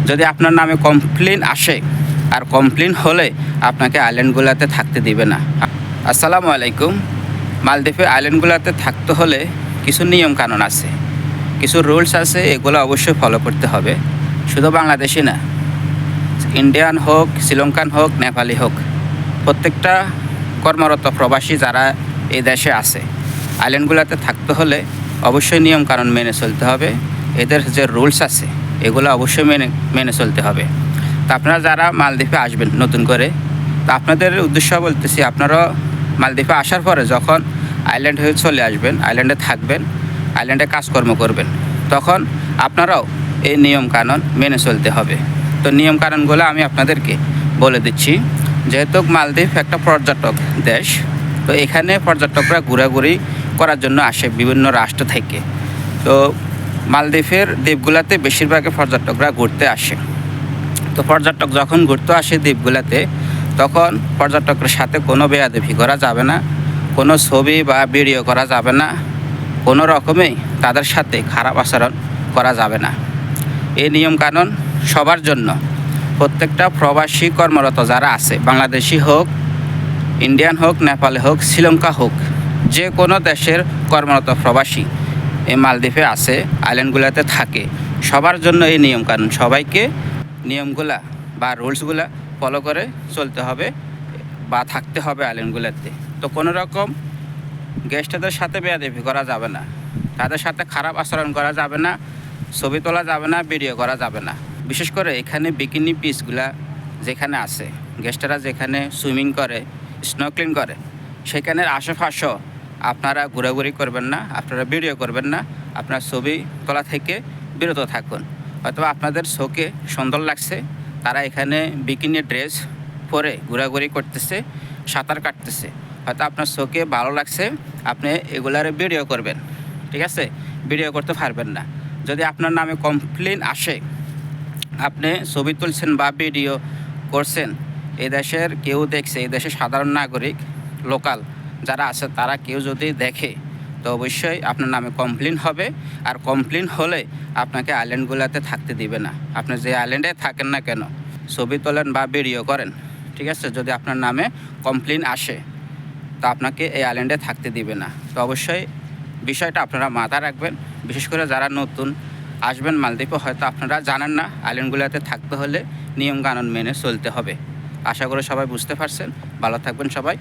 যদি আপনার নামে কমপ্লেন আসে আর কমপ্লেন হলে আপনাকে আইল্যান্ডগুলোতে থাকতে দিবে না। আসসালামু আলাইকুম। মালদ্বীপে আইল্যান্ডগুলোতে থাকতে হলে কিছু নিয়ম কানুন আছে, কিছু রুলস আছে, এগুলো অবশ্যই ফলো করতে হবে। শুধু বাংলাদেশি না, ইন্ডিয়ান হোক, শ্রীলঙ্কান হোক, নেপালি হোক, প্রত্যেকটা কর্মরত প্রবাসী যারা এই দেশে আছে, আইল্যান্ডগুলোতে থাকতে হলে অবশ্যই নিয়ম কানুন মেনে চলতে হবে। এদের যে রুলস আছে এগুলো অবশ্যই মেনে চলতে হবে। তা আপনারা যারা মালদ্বীপে আসবেন নতুন করে, তা আপনাদের উদ্দেশ্য বলতেছি, আপনারা মালদ্বীপে আসার পরে যখন আইল্যান্ড হয়ে চলে আসবেন, আইল্যান্ডে থাকবেন, আইল্যান্ডে কাজকর্ম করবেন, তখন আপনারাও এই নিয়ম কানুন মেনে চলতে হবে। তো নিয়ম কানুনগুলো আমি আপনাদেরকে বলে দিচ্ছি। যেহেতু মালদ্বীপ একটা পর্যটক দেশ, তো এখানে পর্যটকরা ঘোরাঘুরি করার জন্য আসে বিভিন্ন রাষ্ট্র থেকে। তো মালদ্বীপের দ্বীপগুলোতে বেশিরভাগই পর্যটকরা ঘুরতে আসে। তো পর্যটক যখন ঘুরতে আসে দ্বীপগুলোতে, তখন পর্যটকের সাথে কোনো বেয়াদবি করা যাবে না, কোনো ছবি বা ভিডিও করা যাবে না, কোনো রকমেই তাদের সাথে খারাপ আচরণ করা যাবে না। এই নিয়মকানুন সবার জন্য, প্রত্যেকটা প্রবাসী কর্মরত যারা আছে, বাংলাদেশি হোক, ইন্ডিয়ান হোক, নেপালে হোক, শ্রীলঙ্কা হোক, যে কোনো দেশের কর্মরত প্রবাসী এই মালদ্বীপে আছে, আইল্যান্ডগুলোতে থাকে, সবার জন্য এই নিয়মকানুন। সবাইকে নিয়মগুলা বা রুলসগুলা ফলো করে চলতে হবে বা থাকতে হবে আইল্যান্ডগুলোতে। তো কোনো রকম গেস্টদের সাথে বেয়াদবি করা যাবে না, তাদের সাথে খারাপ আচরণ করা যাবে না, ছবি তোলা যাবে না, ভিডিও করা যাবে না। বিশেষ করে এখানে বিকিনি পিসগুলা যেখানে আছে, গেস্টরা যেখানে সুইমিং করে, স্নোক্লিং করে, সেখানের আশেপাশেও আপনারা ঘোরাঘুরি করবেন না, আপনারা ভিডিও করবেন না, আপনার ছবি তোলা থেকে বিরত থাকুন। হয়তো আপনাদের চোখে সুন্দর লাগছে, তারা এখানে বিকিনি ড্রেস পরে ঘোরাঘুরি করতেছে, সাঁতার কাটতেছে, হয়তো আপনার চোখে ভালো লাগছে, আপনি এগুলার ভিডিও করবেন, ঠিক আছে? ভিডিও করতে পারবেন না। যদি আপনার নামে কমপ্লেন আসে, আপনি ছবি তুলছেন বা ভিডিও করছেন, এই দেশের কেউ দেখছে, এই দেশের সাধারণ নাগরিক, লোকাল যারা আছে, তারা কেউ যদি দেখে, তো অবশ্যই আপনার নামে কমপ্লেন হবে। আর কমপ্লেন হলে আপনাকে আইল্যান্ডগুলোতে থাকতে দিবে না। আপনি যে আইল্যান্ডে থাকেন না কেন, ছবি তোলেন বা ভিডিও করেন, ঠিক আছে, যদি আপনার নামে কমপ্লেন আসে, তো আপনাকে এই আইল্যান্ডে থাকতে দিবে না। তো অবশ্যই বিষয়টা আপনারা মাথায় রাখবেন। বিশেষ করে যারা নতুন আসবেন মালদ্বীপে, হয়তো আপনারা জানেন না আইল্যান্ডগুলোতে থাকতে হলে নিয়মকানুন মেনে চলতে হবে। আশা করি সবাই বুঝতে পারছেন। ভালো থাকবেন সবাই।